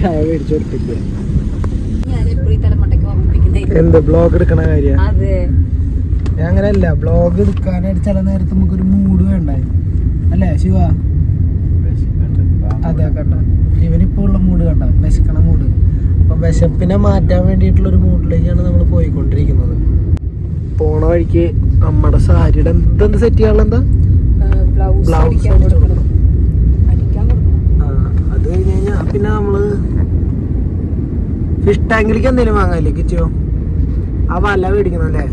ചായ മേടിച്ചു കൊടുത്തിട്ട് എന്ത് ബ്ലോഗ് എടുക്കണ കാര്യം അങ്ങനെയല്ല. ബ്ലോഗ് എടുക്കാനായിട്ട് ചില നേരത്ത് നമുക്കൊരു മൂഡ് വേണ്ടായി അല്ലേ ശിവ? അതെ കണ്ട ഇവനിപ്പോ ഉള്ള മൂഡ് കണ്ട, വിശക്കണ മൂഡ്. അപ്പൊ വിശപ്പിനെ മാറ്റാൻ വേണ്ടിയിട്ടുള്ളൊരു മൂഡിലേക്കാണ് നമ്മൾ പോയിക്കൊണ്ടിരിക്കുന്നത്. പോണ വഴിക്ക് നമ്മുടെ സാരിയുടെ എന്തെന്ത് സെറ്റ് ചെയ്യാനുള്ള എന്താ ബ്ലൗസ് അത് കഴിഞ്ഞ് കഴിഞ്ഞാ പിന്നെ നമ്മള് ഫിഷ് ടാങ്കിലേക്ക് എന്തെങ്കിലും വാങ്ങാല്ലേ കിച്ചോ? ആ വല മേടിക്കണം അല്ലേ?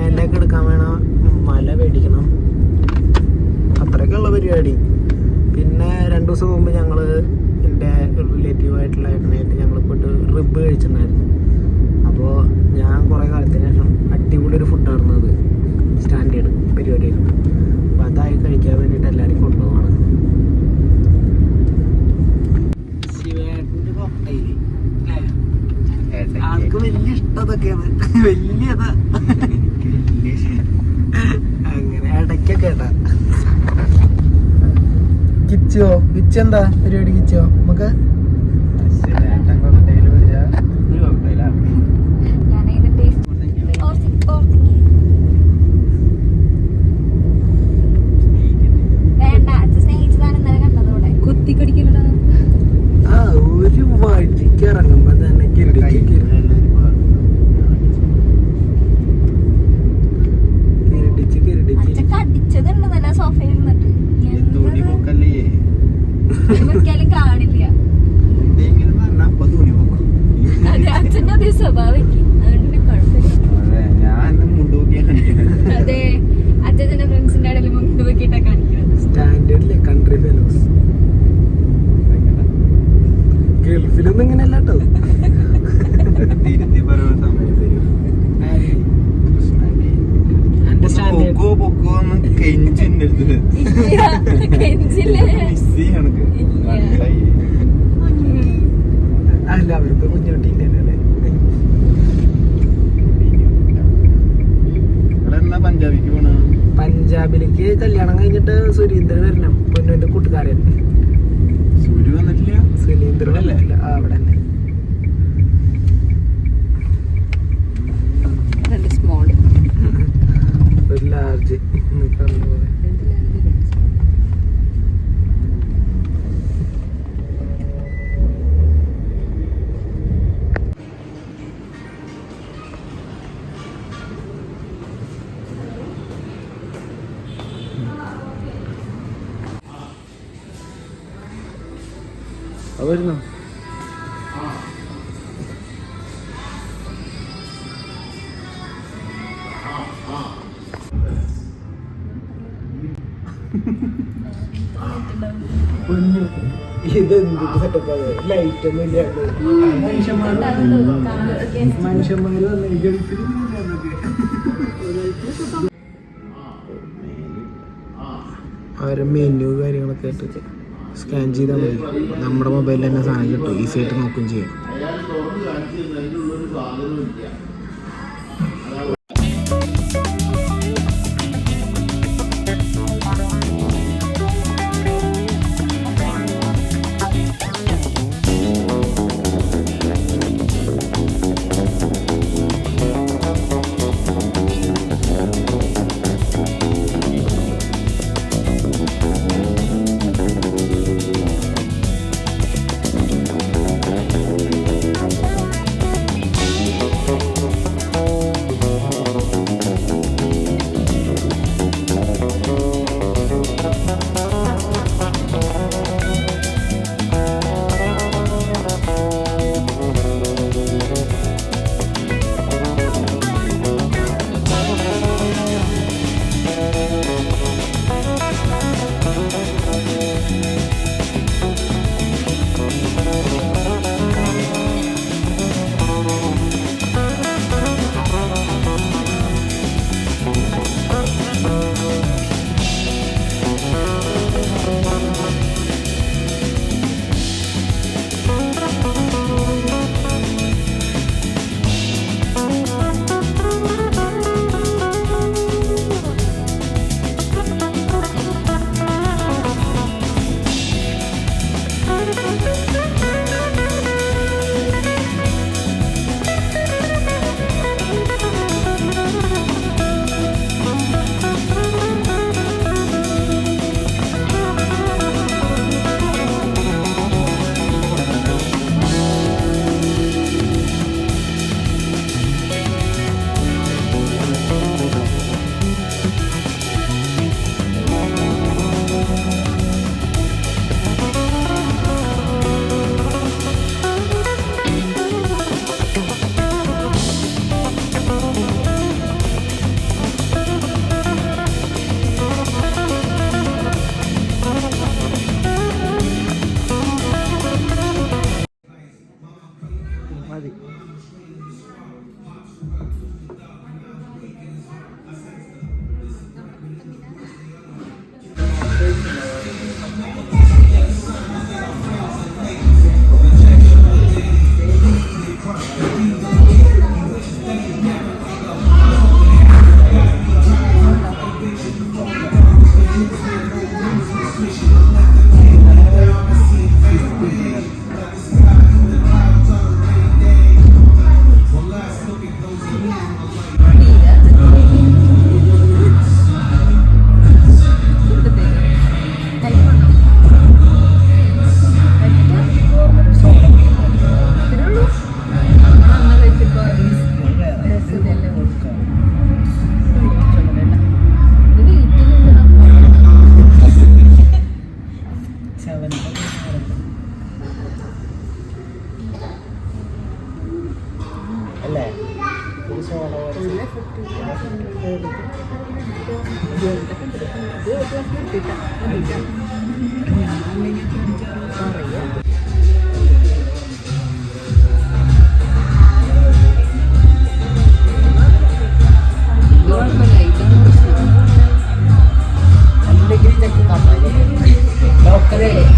ഇലയൊക്കെ എടുക്കാൻ വേണം, വല മേടിക്കണം, അത്രയൊക്കെ ഉള്ള പരിപാടി. പിന്നെ 2 ദിവസം മുമ്പ് ഞങ്ങള് എൻ്റെ റിലേറ്റീവായിട്ടുള്ള ഏട്ടനായിട്ട് ഞങ്ങൾ പോയിട്ട് റിബ് കഴിച്ചിട്ടുണ്ടായിരുന്നു. അപ്പോൾ ഞാൻ കുറേ കാലത്തിന് ശേഷം അടിപൊളി ഒരു ഫുഡായിരുന്നു അത്. സ്റ്റാൻഡേർഡ് പരിപാടിയായിരുന്നു. അപ്പോൾ അതായി കഴിക്കാൻ വേണ്ടിയിട്ട് എല്ലാവരും കൊണ്ടുപോവാണ്. ശിവേട്ടൻ്റെ കോക്ടെയിൽ ആൾക്ക് വലിയ ഇഷ്ടം അതൊക്കെയാണ്, വലിയതാ. അങ്ങനെ ഇടയ്ക്കൊക്കെ ഏട്ടാ. കിച്ചോ കിച്ച് എന്താ പരിപാടി കിച്ചോ? നമുക്ക് ഒരു വഴിക്ക് ഇറങ്ങുമ്പോ തന്നെ കാണില്ല. അച്ഛൻ്റെ അതേ സ്വഭാവയ്ക്ക് അതുകൊണ്ട് കുഴപ്പമില്ല. അതെ അച്ഛൻ്റെ ഫ്രണ്ട്സിന്റെ ഇടയിൽ മുണ്ട് നോക്കിയിട്ടാ കാണിക്കുന്നത്. സ്റ്റാൻഡേർഡിലെ കൺട്രി ഫെലോസ്. ഗൾഫിലൊന്നും ഇങ്ങനെയല്ല കേട്ടോ. അല്ല അവർക്ക് കുഞ്ഞോട്ടില്ലേ? പഞ്ചാബിലേക്ക് കല്യാണം കഴിഞ്ഞിട്ട് സുരേന്ദ്രൻ വരണം, പൊന്നുവിന്റെ കൂട്ടുകാരൻ. സുരേന്ദ്രൻ അല്ലേ? അവിടെ തന്നെ. ഒരു ലാർജ് വരുന്നു. ഇതെന്ത് സെറ്റപ്പ്? ലൈറ്റ് ഒന്നും ഇല്ലാണ്ട് മനുഷ്യന്മാര് ഗൾഫിൽ അവരെ മെനു കാര്യങ്ങളൊക്കെ ആയിട്ട് സ്കാൻ ചെയ്താൽ മതി. നമ്മുടെ മൊബൈലിൽ തന്നെ സാധനം കിട്ടും, ഈസി ആയിട്ട് നോക്കുകയും ചെയ്യും.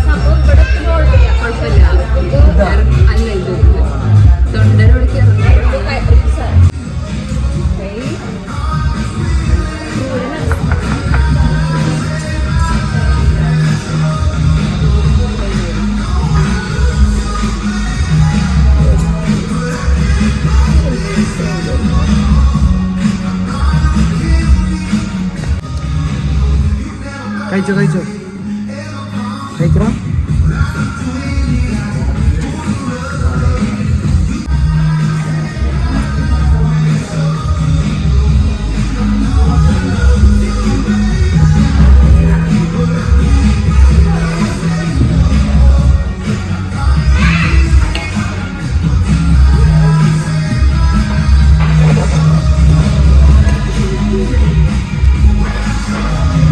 സംഭവം ഇവിടെ കുഴപ്പമില്ല. അല്ല ഇത് തൊണ്ടരോടൊക്കെ കഴിച്ചോ കഴിച്ചോ കഴിക്കണം.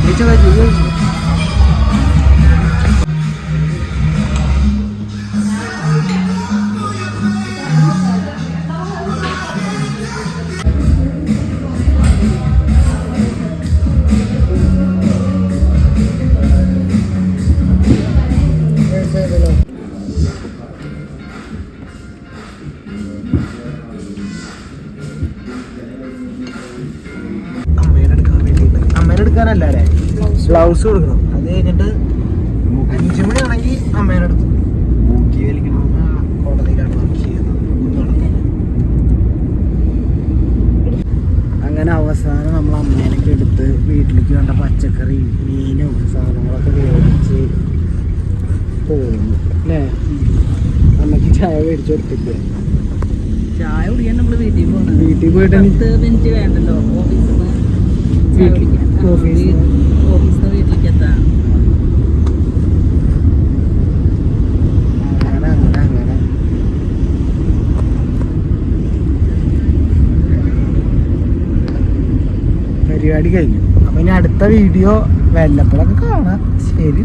കഴിച്ചോ കഴിച്ചോ കഴിച്ചോ. അമ്മേനെടുക്കാനല്ലേ ബ്ലൗസ് കൊടുക്കണം. അത് കഴിഞ്ഞിട്ട് 5 മണിയാണെങ്കിൽ അമ്മേനെടുക്കും. കോടതിയിലാണ് വർക്ക് ചെയ്യുന്നത്. അങ്ങനെ അവസാനം നമ്മൾ അമ്മേനൊക്കെ എടുത്ത് വീട്ടിലേക്ക് വേണ്ട പച്ചക്കറി മീനും സാധനങ്ങളൊക്കെ മേടിച്ച് പോകുന്നു അല്ലേ. അമ്മക്ക് ചായ മേടിച്ചു കൊടുത്തില്ലേ? ചായ കുടിക്കാൻ നമ്മള് വീട്ടിൽ പോകണം. വീട്ടിൽ പോയിട്ട് 10 മിനിറ്റ് വേണ്ടല്ലോ ഓഫീസിൽ ഓഫീസിൽ വീട്ടിലേക്ക് എത്താൻ. അങ്ങനെ പരിപാടി കഴിഞ്ഞു. അപ്പൊ ഇനി അടുത്ത വീഡിയോ വല്ലപ്പോഴൊക്കെ കാണാം. ശരി.